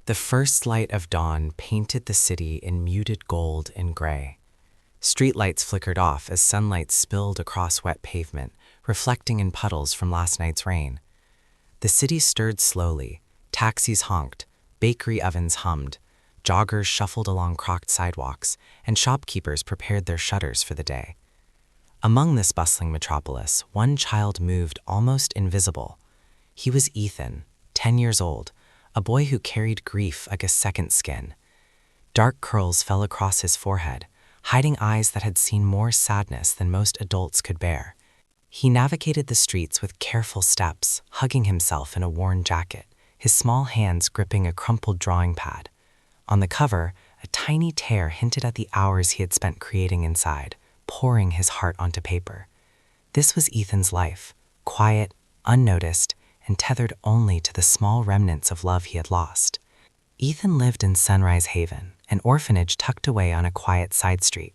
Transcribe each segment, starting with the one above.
The first light of dawn painted the city in muted gold and gray. Streetlights flickered off as sunlight spilled across wet pavement, reflecting in puddles from last night's rain. The city stirred slowly, taxis honked, bakery ovens hummed, joggers shuffled along crocked sidewalks, and shopkeepers prepared their shutters for the day. Among this bustling metropolis, one child moved almost invisible. He was Ethan, 10 years old, a boy who carried grief like a second skin. Dark curls fell across his forehead, hiding eyes that had seen more sadness than most adults could bear. He navigated the streets with careful steps, hugging himself in a worn jacket, his small hands gripping a crumpled drawing pad. On the cover, a tiny tear hinted at the hours he had spent creating inside, pouring his heart onto paper. This was Ethan's life, quiet, unnoticed, and tethered only to the small remnants of love he had lost. Ethan lived in Sunrise Haven, an orphanage tucked away on a quiet side street.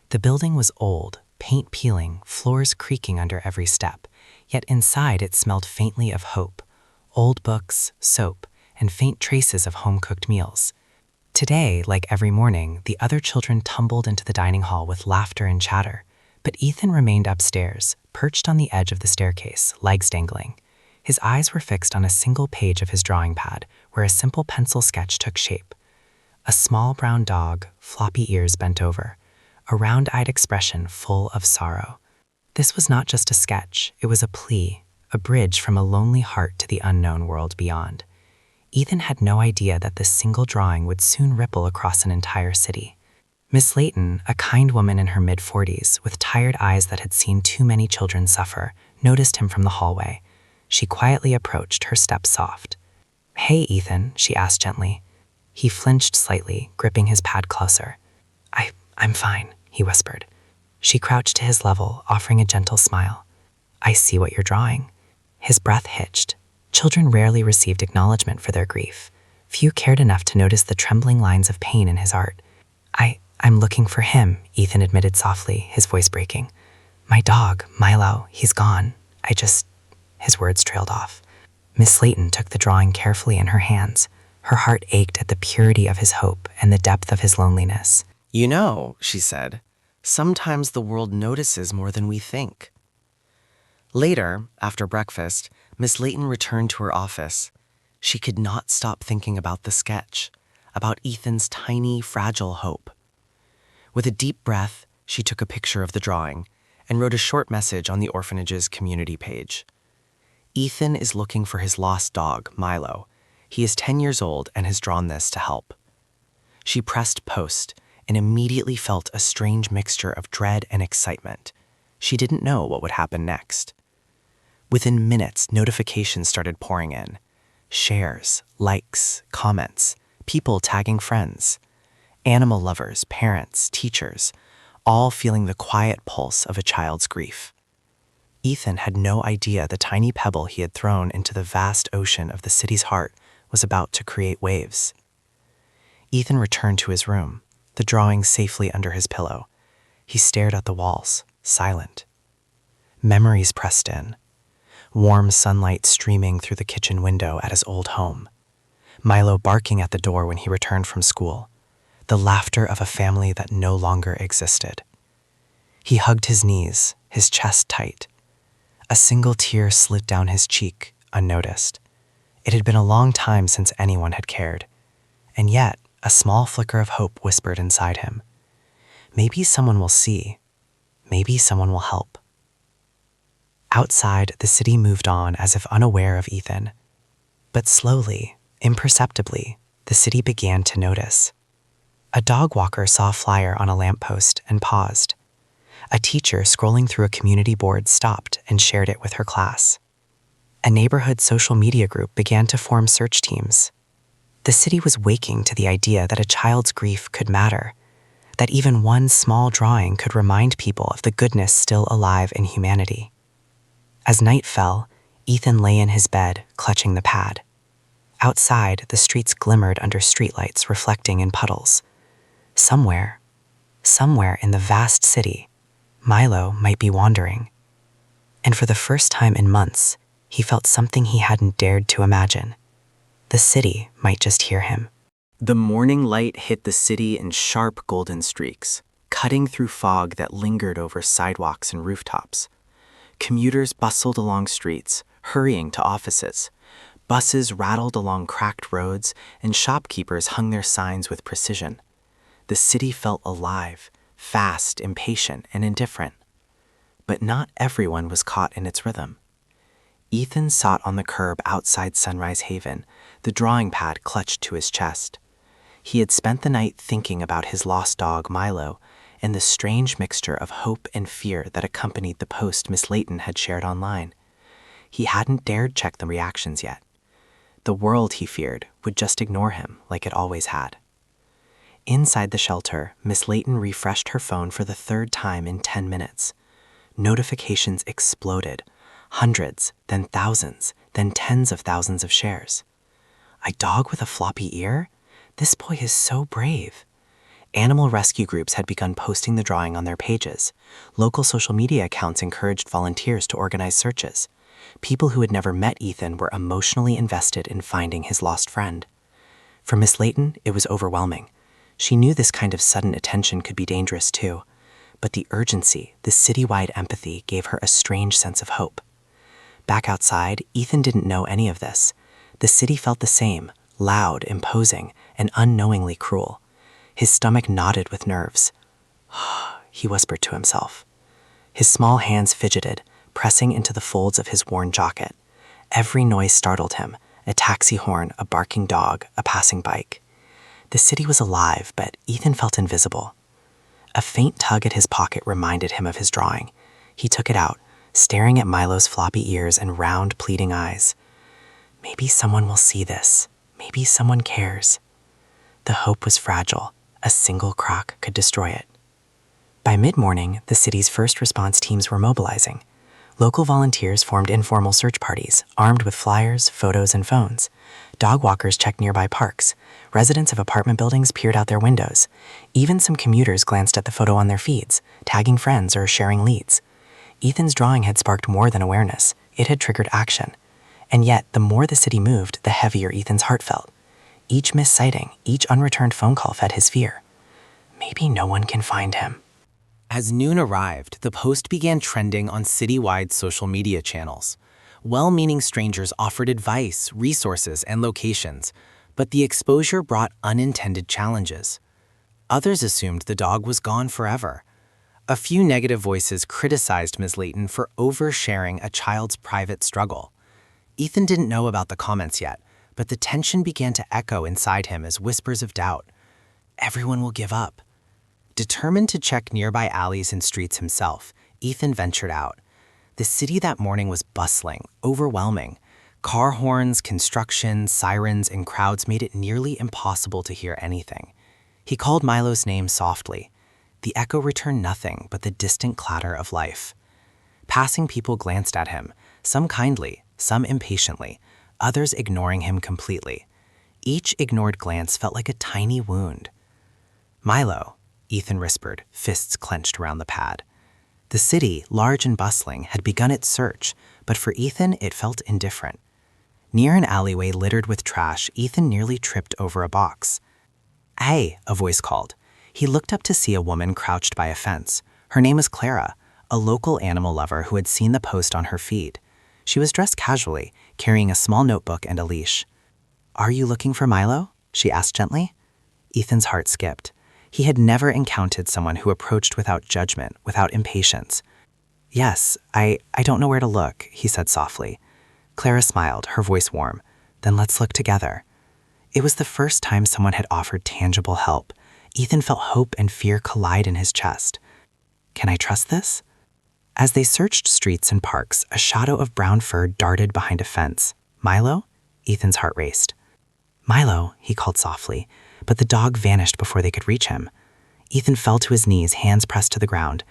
The building was old, paint peeling, floors creaking under every step, yet inside it smelled faintly of hope, old books, soap, and faint traces of home-cooked meals. Today, like every morning, the other children tumbled into the dining hall with laughter and chatter, but Ethan remained upstairs, perched on the edge of the staircase, legs dangling. His eyes were fixed on a single page of his drawing pad, where a simple pencil sketch took shape. A small brown dog, floppy ears bent over, a round-eyed expression full of sorrow. This was not just a sketch, it was a plea, a bridge from a lonely heart to the unknown world beyond. Ethan had no idea that this single drawing would soon ripple across an entire city. Miss Layton, a kind woman in her mid-40s, with tired eyes that had seen too many children suffer, noticed him from the hallway. She quietly approached, her step soft. "Hey, Ethan," she asked gently. He flinched slightly, gripping his pad closer. I'm fine," he whispered. She crouched to his level, offering a gentle smile. "I see what you're drawing." His breath hitched. Children rarely received acknowledgement for their grief. Few cared enough to notice the trembling lines of pain in his art. I'm looking for him," Ethan admitted softly, his voice breaking. "My dog, Milo, he's gone. His words trailed off. Miss Layton took the drawing carefully in her hands. Her heart ached at the purity of his hope and the depth of his loneliness. "You know," she said, "sometimes the world notices more than we think." Later, after breakfast, Miss Layton returned to her office. She could not stop thinking about the sketch, about Ethan's tiny, fragile hope. With a deep breath, she took a picture of the drawing and wrote a short message on the orphanage's community page. "Ethan is looking for his lost dog, Milo. He is 10 years old and has drawn this to help." She pressed post and immediately felt a strange mixture of dread and excitement. She didn't know what would happen next. Within minutes, notifications started pouring in. Shares, likes, comments, people tagging friends. Animal lovers, parents, teachers, all feeling the quiet pulse of a child's grief. Ethan had no idea the tiny pebble he had thrown into the vast ocean of the city's heart was about to create waves. Ethan returned to his room, the drawing safely under his pillow. He stared at the walls, silent. Memories pressed in. Warm sunlight streaming through the kitchen window at his old home. Milo barking at the door when he returned from school. The laughter of a family that no longer existed. He hugged his knees, his chest tight. A single tear slid down his cheek, unnoticed. It had been a long time since anyone had cared. And yet, a small flicker of hope whispered inside him. Maybe someone will see. Maybe someone will help. Outside, the city moved on as if unaware of Ethan. But slowly, imperceptibly, the city began to notice. A dog walker saw a flyer on a lamppost and paused. A teacher scrolling through a community board stopped and shared it with her class. A neighborhood social media group began to form search teams. The city was waking to the idea that a child's grief could matter, that even one small drawing could remind people of the goodness still alive in humanity. As night fell, Ethan lay in his bed, clutching the pad. Outside, the streets glimmered under streetlights reflecting in puddles. Somewhere in the vast city, Milo might be wandering. And for the first time in months, he felt something he hadn't dared to imagine. The city might just hear him. The morning light hit the city in sharp golden streaks, cutting through fog that lingered over sidewalks and rooftops. Commuters bustled along streets, hurrying to offices. Buses rattled along cracked roads, and shopkeepers hung their signs with precision. The city felt alive, fast, impatient, and indifferent. But not everyone was caught in its rhythm. Ethan sat on the curb outside Sunrise Haven, the drawing pad clutched to his chest. He had spent the night thinking about his lost dog, Milo, and the strange mixture of hope and fear that accompanied the post Miss Layton had shared online. He hadn't dared check the reactions yet. The world, he feared, would just ignore him like it always had. Inside the shelter, Miss Layton refreshed her phone for the third time in 10 minutes. Notifications exploded. Hundreds, then thousands, then tens of thousands of shares. A dog with a floppy ear? This boy is so brave. Animal rescue groups had begun posting the drawing on their pages. Local social media accounts encouraged volunteers to organize searches. People who had never met Ethan were emotionally invested in finding his lost friend. For Miss Layton, it was overwhelming. She knew this kind of sudden attention could be dangerous too. But the urgency, the citywide empathy, gave her a strange sense of hope. Back outside, Ethan didn't know any of this. The city felt the same, loud, imposing, and unknowingly cruel. His stomach knotted with nerves. He whispered to himself. His small hands fidgeted, pressing into the folds of his worn jacket. Every noise startled him, a taxi horn, a barking dog, a passing bike. The city was alive, but Ethan felt invisible. A faint tug at his pocket reminded him of his drawing. He took it out, staring at Milo's floppy ears and round, pleading eyes. Maybe someone will see this. Maybe someone cares. The hope was fragile. A single crack could destroy it. By mid-morning, the city's first response teams were mobilizing. Local volunteers formed informal search parties, armed with flyers, photos, and phones. Dog walkers checked nearby parks. Residents of apartment buildings peered out their windows. Even some commuters glanced at the photo on their feeds, tagging friends or sharing leads. Ethan's drawing had sparked more than awareness. It had triggered action. And yet, the more the city moved, the heavier Ethan's heart felt. Each missed sighting, each unreturned phone call fed his fear. Maybe no one can find him. As noon arrived, the post began trending on citywide social media channels. Well-meaning strangers offered advice, resources, and locations, but the exposure brought unintended challenges. Others assumed the dog was gone forever. A few negative voices criticized Ms. Layton for oversharing a child's private struggle. Ethan didn't know about the comments yet, but the tension began to echo inside him as whispers of doubt. Everyone will give up. Determined to check nearby alleys and streets himself, Ethan ventured out. The city that morning was bustling, overwhelming. Car horns, construction, sirens, and crowds made it nearly impossible to hear anything. He called Milo's name softly. The echo returned nothing but the distant clatter of life. Passing people glanced at him, some kindly, some impatiently, others ignoring him completely. Each ignored glance felt like a tiny wound. Milo, Ethan whispered, fists clenched around the pad. The city, large and bustling, had begun its search, but for Ethan it felt indifferent. Near an alleyway littered with trash, Ethan nearly tripped over a box. "Hey," a voice called. He looked up to see a woman crouched by a fence. Her name was Clara, a local animal lover who had seen the post on her feed. She was dressed casually, carrying a small notebook and a leash. "Are you looking for Milo?" she asked gently. Ethan's heart skipped. He had never encountered someone who approached without judgment, without impatience. "Yes, I don't know where to look," he said softly. Clara smiled, her voice warm. "Then let's look together." It was the first time someone had offered tangible help. Ethan felt hope and fear collide in his chest. Can I trust this? As they searched streets and parks, a shadow of brown fur darted behind a fence. "Milo?" Ethan's heart raced. "Milo," he called softly, but the dog vanished before they could reach him. Ethan fell to his knees, hands pressed to the ground.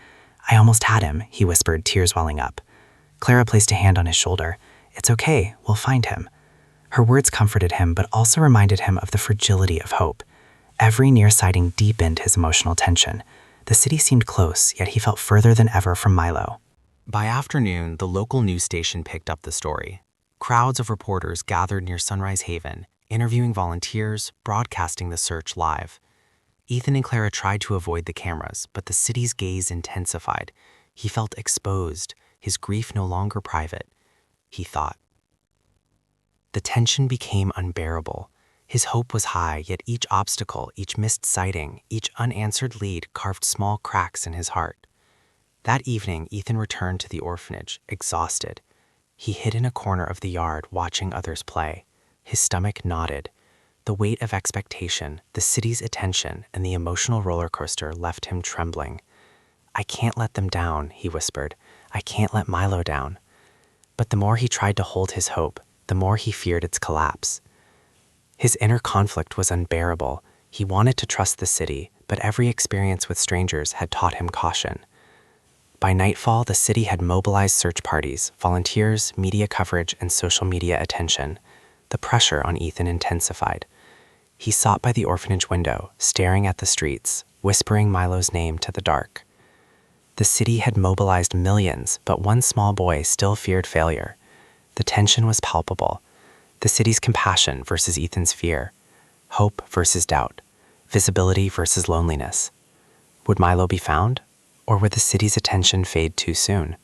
"I almost had him," he whispered, tears welling up. Clara placed a hand on his shoulder. "It's okay, we'll find him." Her words comforted him, but also reminded him of the fragility of hope. Every near sighting deepened his emotional tension. The city seemed close, yet he felt further than ever from Milo. By afternoon, the local news station picked up the story. Crowds of reporters gathered near Sunrise Haven, interviewing volunteers, broadcasting the search live. Ethan and Clara tried to avoid the cameras, but the city's gaze intensified. He felt exposed, his grief no longer private, he thought. The tension became unbearable. His hope was high, yet each obstacle, each missed sighting, each unanswered lead carved small cracks in his heart. That evening, Ethan returned to the orphanage, exhausted. He hid in a corner of the yard, watching others play. His stomach knotted. The weight of expectation, the city's attention, and the emotional roller coaster left him trembling. "I can't let them down," he whispered. "I can't let Milo down." But the more he tried to hold his hope, the more he feared its collapse. His inner conflict was unbearable. He wanted to trust the city, but every experience with strangers had taught him caution. By nightfall, the city had mobilized search parties, volunteers, media coverage, and social media attention. The pressure on Ethan intensified. He sat by the orphanage window, staring at the streets, whispering Milo's name to the dark. The city had mobilized millions, but one small boy still feared failure. The tension was palpable. The city's compassion versus Ethan's fear. Hope versus doubt. Visibility versus loneliness. Would Milo be found? Or would the city's attention fade too soon?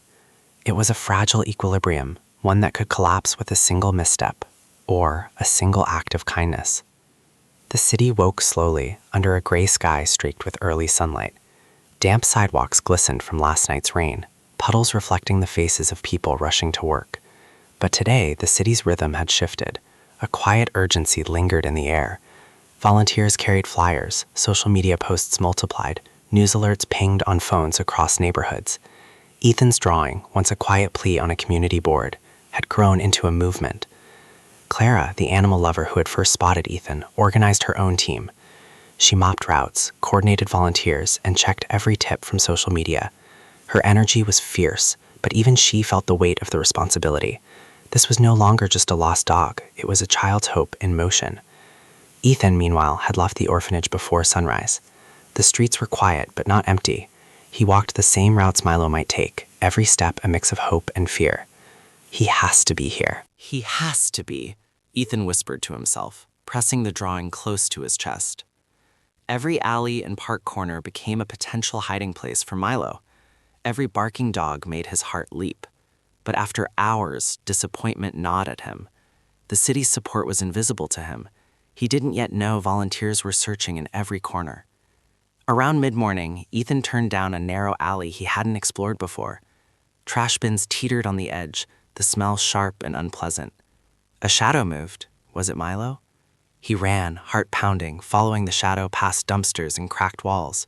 It was a fragile equilibrium, one that could collapse with a single misstep, or a single act of kindness. The city woke slowly, under a gray sky streaked with early sunlight. Damp sidewalks glistened from last night's rain, puddles reflecting the faces of people rushing to work. But today, the city's rhythm had shifted. A quiet urgency lingered in the air. Volunteers carried flyers, social media posts multiplied, news alerts pinged on phones across neighborhoods. Ethan's drawing, once a quiet plea on a community board, had grown into a movement. Clara, the animal lover who had first spotted Ethan, organized her own team. She mapped routes, coordinated volunteers, and checked every tip from social media. Her energy was fierce, but even she felt the weight of the responsibility. This was no longer just a lost dog, it was a child's hope in motion. Ethan, meanwhile, had left the orphanage before sunrise. The streets were quiet, but not empty. He walked the same routes Milo might take, every step a mix of hope and fear. He has to be here. He has to be, Ethan whispered to himself, pressing the drawing close to his chest. Every alley and park corner became a potential hiding place for Milo. Every barking dog made his heart leap. But after hours, disappointment gnawed at him. The city's support was invisible to him. He didn't yet know volunteers were searching in every corner. Around mid-morning, Ethan turned down a narrow alley he hadn't explored before. Trash bins teetered on the edge, the smell sharp and unpleasant. A shadow moved. Was it Milo? He ran, heart pounding, following the shadow past dumpsters and cracked walls.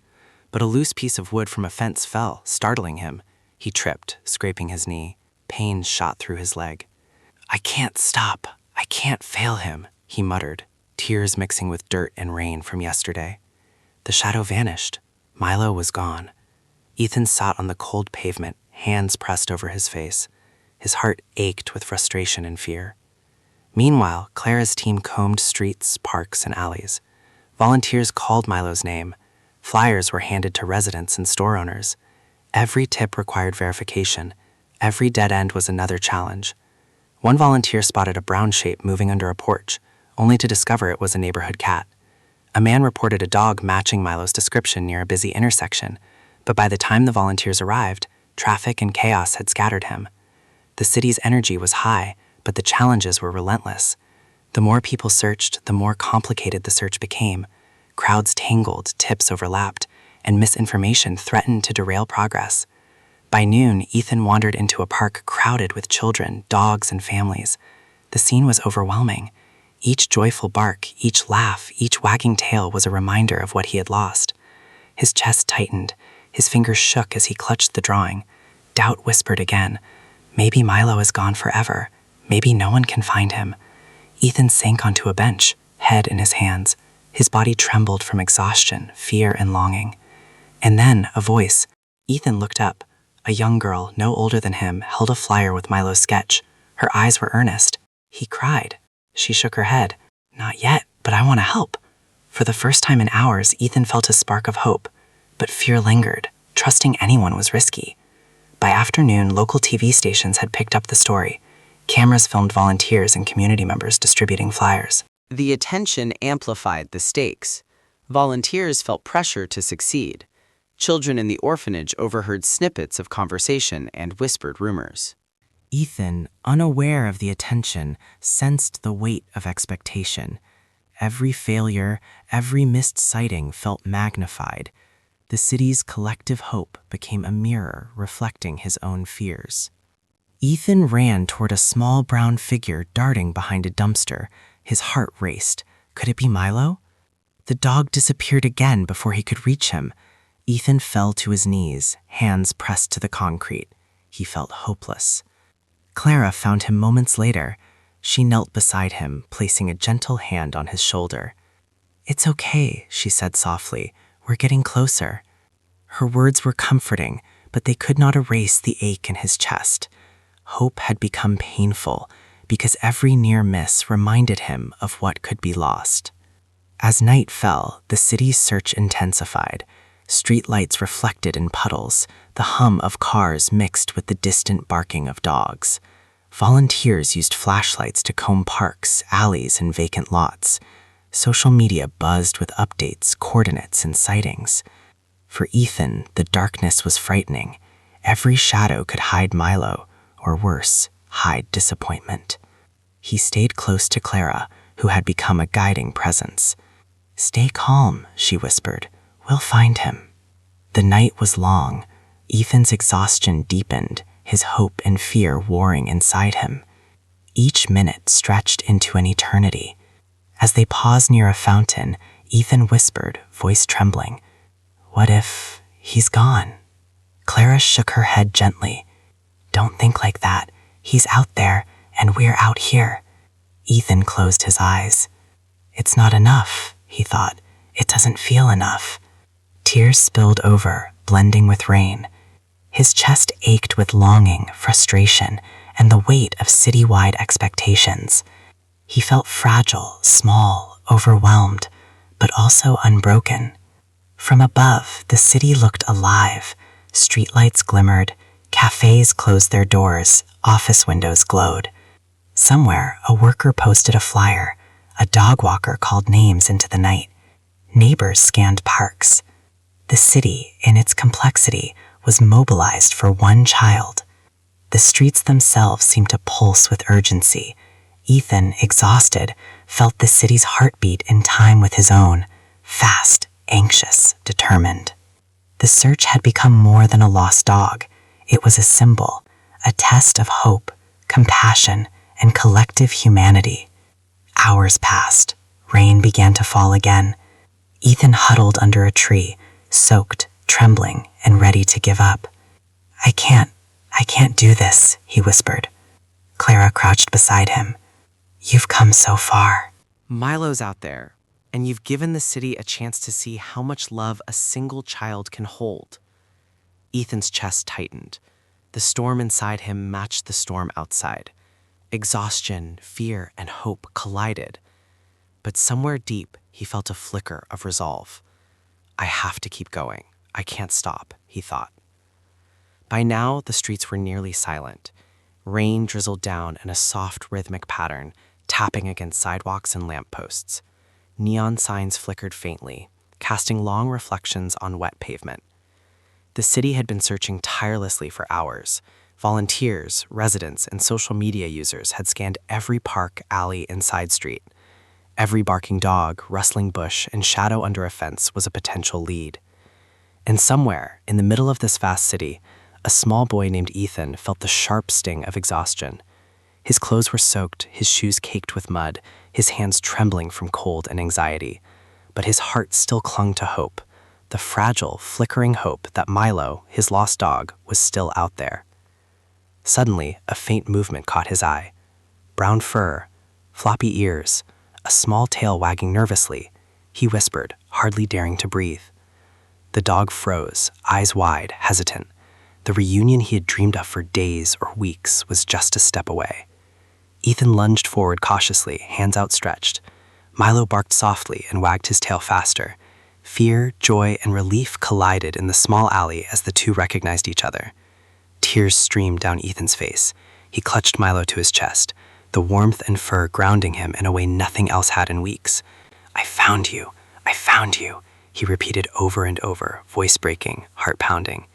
But a loose piece of wood from a fence fell, startling him. He tripped, scraping his knee. Pain shot through his leg. "I can't stop. I can't fail him," he muttered, tears mixing with dirt and rain from yesterday. The shadow vanished. Milo was gone. Ethan sat on the cold pavement, hands pressed over his face. His heart ached with frustration and fear. Meanwhile, Clara's team combed streets, parks, and alleys. Volunteers called Milo's name. Flyers were handed to residents and store owners. Every tip required verification. Every dead end was another challenge. One volunteer spotted a brown shape moving under a porch, only to discover it was a neighborhood cat. A man reported a dog matching Milo's description near a busy intersection, but by the time the volunteers arrived, traffic and chaos had scattered him. The city's energy was high, but the challenges were relentless. The more people searched, the more complicated the search became. Crowds tangled, tips overlapped, and misinformation threatened to derail progress. By noon, Ethan wandered into a park crowded with children, dogs, and families. The scene was overwhelming. Each joyful bark, each laugh, each wagging tail was a reminder of what he had lost. His chest tightened. His fingers shook as he clutched the drawing. Doubt whispered again, "Maybe Milo is gone forever. Maybe no one can find him." Ethan sank onto a bench, head in his hands. His body trembled from exhaustion, fear, and longing. And then, a voice. Ethan looked up. A young girl, no older than him, held a flyer with Milo's sketch. Her eyes were earnest. He cried. She shook her head. "Not yet, but I want to help." For the first time in hours, Ethan felt a spark of hope. But fear lingered. Trusting anyone was risky. By afternoon, local TV stations had picked up the story. Cameras filmed volunteers and community members distributing flyers. The attention amplified the stakes. Volunteers felt pressure to succeed. Children in the orphanage overheard snippets of conversation and whispered rumors. Ethan, unaware of the attention, sensed the weight of expectation. Every failure, every missed sighting felt magnified. The city's collective hope became a mirror reflecting his own fears. Ethan ran toward a small brown figure darting behind a dumpster. His heart raced. Could it be Milo? The dog disappeared again before he could reach him. Ethan fell to his knees, hands pressed to the concrete. He felt hopeless. Clara found him moments later. She knelt beside him, placing a gentle hand on his shoulder. "It's okay," she said softly. "We're getting closer." Her words were comforting, but they could not erase the ache in his chest. Hope had become painful because every near miss reminded him of what could be lost. As night fell, the city's search intensified. Streetlights reflected in puddles, the hum of cars mixed with the distant barking of dogs. Volunteers used flashlights to comb parks, alleys, and vacant lots. Social media buzzed with updates, coordinates, and sightings. For Ethan, the darkness was frightening. Every shadow could hide Milo, or worse, hide disappointment. He stayed close to Clara, who had become a guiding presence. "Stay calm," she whispered. "We'll find him." The night was long. Ethan's exhaustion deepened, his hope and fear warring inside him. Each minute stretched into an eternity. As they paused near a fountain, Ethan whispered, voice trembling, "What if he's gone?" Clara shook her head gently. "Don't think like that. He's out there, and we're out here." Ethan closed his eyes. "It's not enough," he thought. "It doesn't feel enough." Tears spilled over, blending with rain. His chest ached with longing, frustration, and the weight of citywide expectations. He felt fragile, small, overwhelmed, but also unbroken. From above, the city looked alive. Streetlights glimmered, cafes closed their doors, office windows glowed. Somewhere, a worker posted a flyer. A dog walker called names into the night. Neighbors scanned parks. The city, in its complexity, was mobilized for one child. The streets themselves seemed to pulse with urgency. Ethan, exhausted, felt the city's heartbeat in time with his own, fast, anxious, determined. The search had become more than a lost dog. It was a symbol, a test of hope, compassion, and collective humanity. Hours passed. Rain began to fall again. Ethan huddled under a tree, soaked, trembling, and ready to give up. I can't do this," he whispered. Clara crouched beside him. "You've come so far." Milo's out there, and you've given the city a chance to see how much love a single child can hold. Ethan's chest tightened. The storm inside him matched the storm outside. Exhaustion, fear, and hope collided. But somewhere deep, he felt a flicker of resolve. I have to keep going. I can't stop, he thought. By now, the streets were nearly silent. Rain drizzled down in a soft, rhythmic pattern, tapping against sidewalks and lampposts. Neon signs flickered faintly, casting long reflections on wet pavement. The city had been searching tirelessly for hours. Volunteers, residents, and social media users had scanned every park, alley, and side street. Every barking dog, rustling bush, and shadow under a fence was a potential lead. And somewhere, in the middle of this vast city, a small boy named Ethan felt the sharp sting of exhaustion. His clothes were soaked, his shoes caked with mud, his hands trembling from cold and anxiety. But his heart still clung to hope, the fragile, flickering hope that Milo, his lost dog, was still out there. Suddenly, a faint movement caught his eye. Brown fur, floppy ears, a small tail wagging nervously. He whispered, hardly daring to breathe. The dog froze, eyes wide, hesitant. The reunion he had dreamed of for days or weeks was just a step away. Ethan lunged forward cautiously, hands outstretched. Milo barked softly and wagged his tail faster. Fear, joy, and relief collided in the small alley as the two recognized each other. Tears streamed down Ethan's face. He clutched Milo to his chest. the warmth and fur grounding him in a way nothing else had in weeks. "I found you. I found you," he repeated over and over, voice breaking, heart pounding.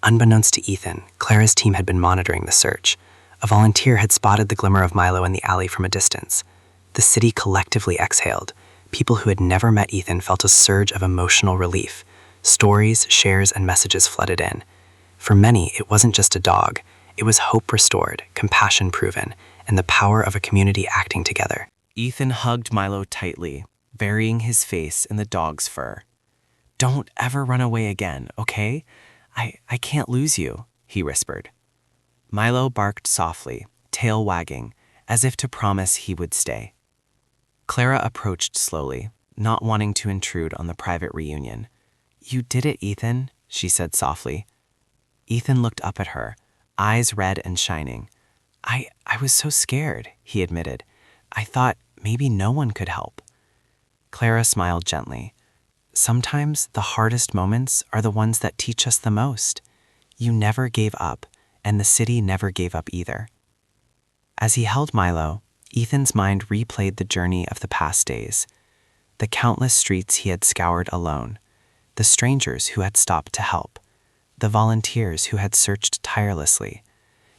Unbeknownst to Ethan, Clara's team had been monitoring the search. A volunteer had spotted the glimmer of Milo in the alley from a distance. The city collectively exhaled. People who had never met Ethan felt a surge of emotional relief. Stories, shares, and messages flooded in. For many, it wasn't just a dog. It was hope restored, compassion proven, and the power of a community acting together. Ethan hugged Milo tightly, burying his face in the dog's fur. "Don't ever run away again, okay? I can't lose you," he whispered. Milo barked softly, tail wagging, as if to promise he would stay. Clara approached slowly, not wanting to intrude on the private reunion. "You did it, Ethan," she said softly. Ethan looked up at her, eyes red and shining. I was so scared," he admitted. "I thought maybe no one could help." Clara smiled gently. "Sometimes the hardest moments are the ones that teach us the most. You never gave up, and the city never gave up either." As he held Milo, Ethan's mind replayed the journey of the past days. The countless streets he had scoured alone, the strangers who had stopped to help, the volunteers who had searched tirelessly,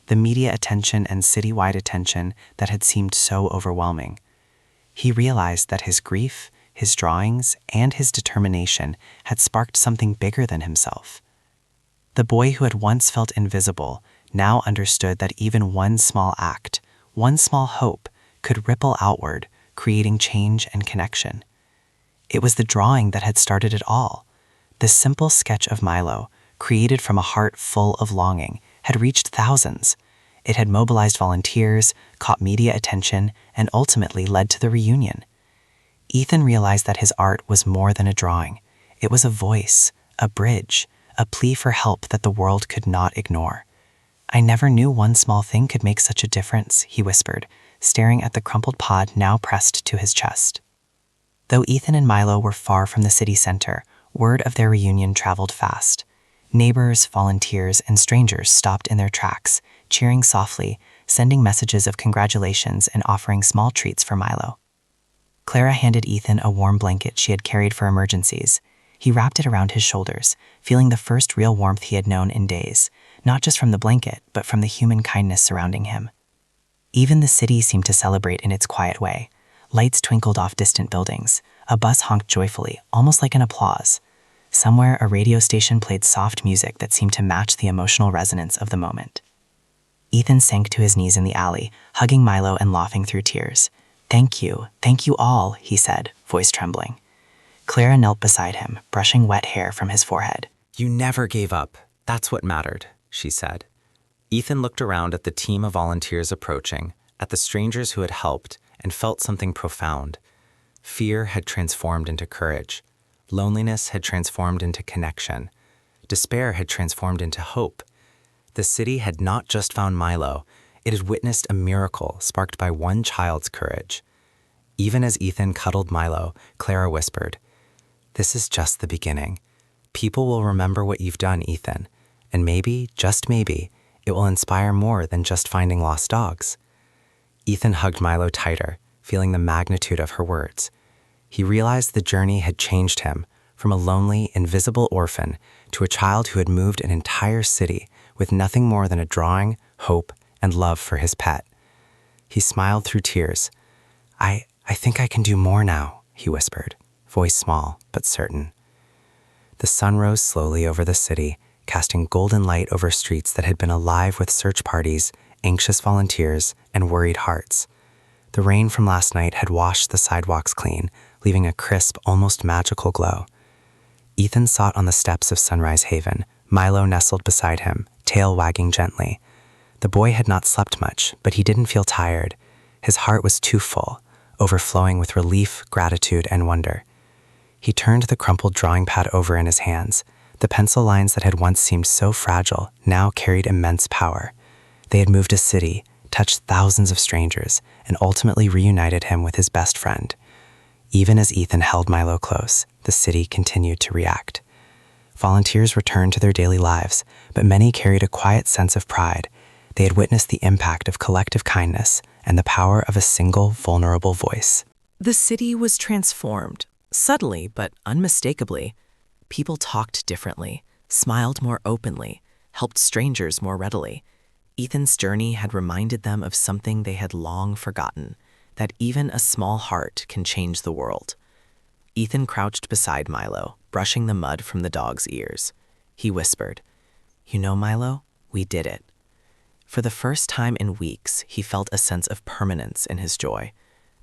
the media attention and citywide attention that had seemed so overwhelming. He realized that his grief, his drawings, and his determination had sparked something bigger than himself. The boy who had once felt invisible now understood that even one small act, one small hope, could ripple outward, creating change and connection. It was the drawing that had started it all. The simple sketch of Milo, created from a heart full of longing, had reached thousands. It had mobilized volunteers, caught media attention, and ultimately led to the reunion. Ethan realized that his art was more than a drawing. It was a voice, a bridge, a plea for help that the world could not ignore. "I never knew one small thing could make such a difference," he whispered, staring at the crumpled pod now pressed to his chest. Though Ethan and Milo were far from the city center, word of their reunion traveled fast. Neighbors, volunteers, and strangers stopped in their tracks, cheering softly, sending messages of congratulations and offering small treats for Milo. Clara handed Ethan a warm blanket she had carried for emergencies. He wrapped it around his shoulders, feeling the first real warmth he had known in days, not just from the blanket, but from the human kindness surrounding him. Even the city seemed to celebrate in its quiet way. Lights twinkled off distant buildings. A bus honked joyfully, almost like an applause. Somewhere, a radio station played soft music that seemed to match the emotional resonance of the moment. Ethan sank to his knees in the alley, hugging Milo and laughing through tears. Thank you all," he said, voice trembling. Clara knelt beside him, brushing wet hair from his forehead. "You never gave up. That's what mattered," she said. Ethan looked around at the team of volunteers approaching, at the strangers who had helped, and felt something profound. Fear had transformed into courage. Loneliness had transformed into connection. Despair had transformed into hope. The city had not just found Milo, it had witnessed a miracle sparked by one child's courage. Even as Ethan cuddled Milo, Clara whispered, "This is just the beginning. People will remember what you've done, Ethan, and maybe, just maybe, it will inspire more than just finding lost dogs." Ethan hugged Milo tighter, feeling the magnitude of her words. He realized the journey had changed him from a lonely, invisible orphan to a child who had moved an entire city with nothing more than a drawing, hope, and love for his pet. He smiled through tears. I think I can do more now," he whispered, voice small but certain. The sun rose slowly over the city, casting golden light over streets that had been alive with search parties, anxious volunteers, and worried hearts. The rain from last night had washed the sidewalks clean, leaving a crisp, almost magical glow. Ethan sat on the steps of Sunrise Haven, Milo nestled beside him, tail wagging gently. The boy had not slept much, but he didn't feel tired. His heart was too full, overflowing with relief, gratitude, and wonder. He turned the crumpled drawing pad over in his hands. The pencil lines that had once seemed so fragile now carried immense power. They had moved a city, touched thousands of strangers, and ultimately reunited him with his best friend. Even as Ethan held Milo close, the city continued to react. Volunteers returned to their daily lives, but many carried a quiet sense of pride. They had witnessed the impact of collective kindness and the power of a single vulnerable voice. The city was transformed, subtly but unmistakably. People talked differently, smiled more openly, helped strangers more readily. Ethan's journey had reminded them of something they had long forgotten, that even a small heart can change the world. Ethan crouched beside Milo, brushing the mud from the dog's ears. He whispered, "You know, Milo, we did it." For the first time in weeks, he felt a sense of permanence in his joy.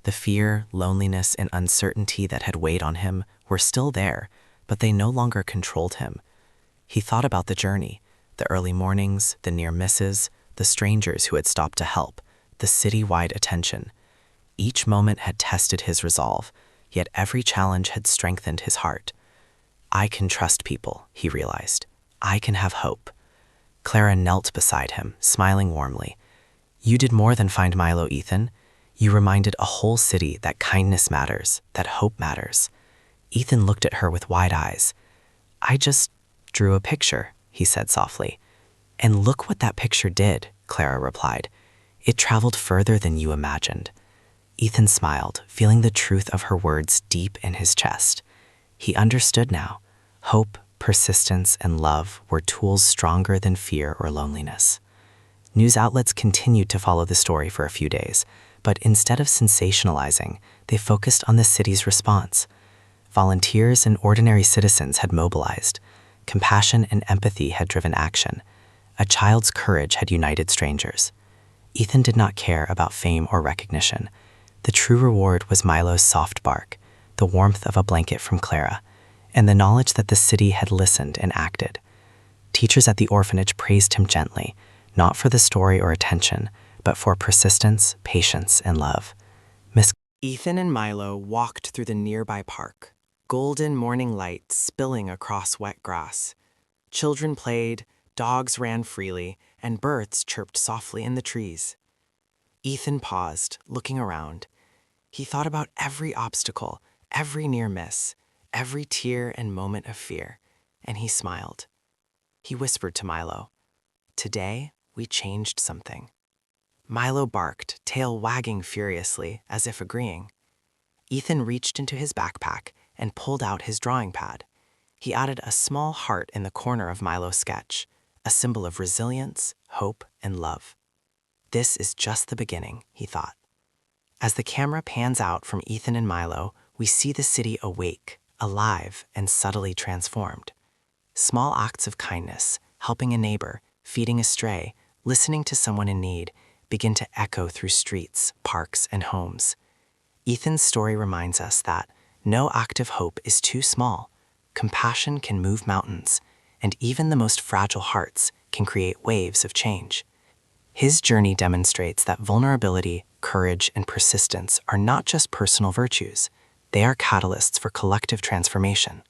The fear, loneliness, and uncertainty that had weighed on him were still there, but they no longer controlled him. He thought about the journey, the early mornings, the near misses, the strangers who had stopped to help, the city-wide attention. Each moment had tested his resolve, yet every challenge had strengthened his heart. I can trust people, he realized. I can have hope. Clara knelt beside him, smiling warmly. You did more than find Milo, Ethan. You reminded a whole city that kindness matters, that hope matters. Ethan looked at her with wide eyes. I just drew a picture, he said softly. And look what that picture did, Clara replied. It traveled further than you imagined. Ethan smiled, feeling the truth of her words deep in his chest. He understood now. Hope, persistence, and love were tools stronger than fear or loneliness. News outlets continued to follow the story for a few days, but instead of sensationalizing, they focused on the city's response. Volunteers and ordinary citizens had mobilized. Compassion and empathy had driven action. A child's courage had united strangers. Ethan did not care about fame or recognition. The true reward was Milo's soft bark, the warmth of a blanket from Clara, and the knowledge that the city had listened and acted. Teachers at the orphanage praised him gently, not for the story or attention, but for persistence, patience, and love. Ethan and Milo walked through the nearby park, golden morning light spilling across wet grass. Children played, dogs ran freely, and birds chirped softly in the trees. Ethan paused, looking around. He thought about every obstacle, every near miss, every tear and moment of fear, and he smiled. He whispered to Milo, "Today, we changed something." Milo barked, tail wagging furiously, as if agreeing. Ethan reached into his backpack and pulled out his drawing pad. He added a small heart in the corner of Milo's sketch, a symbol of resilience, hope, and love. This is just the beginning, he thought. As the camera pans out from Ethan and Milo, we see the city awake, alive, and subtly transformed. Small acts of kindness, helping a neighbor, feeding a stray, listening to someone in need, begin to echo through streets, parks, and homes. Ethan's story reminds us that no act of hope is too small. Compassion can move mountains, and even the most fragile hearts can create waves of change. His journey demonstrates that vulnerability, courage, and persistence are not just personal virtues. They are catalysts for collective transformation.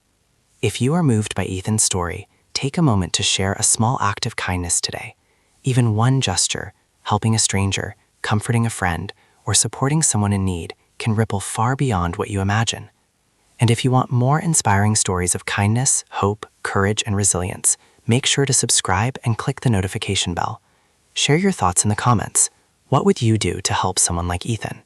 If you are moved by Ethan's story, take a moment to share a small act of kindness today. Even one gesture, helping a stranger, comforting a friend, or supporting someone in need, can ripple far beyond what you imagine. And if you want more inspiring stories of kindness, hope, courage, and resilience, make sure to subscribe and click the notification bell. Share your thoughts in the comments. What would you do to help someone like Ethan?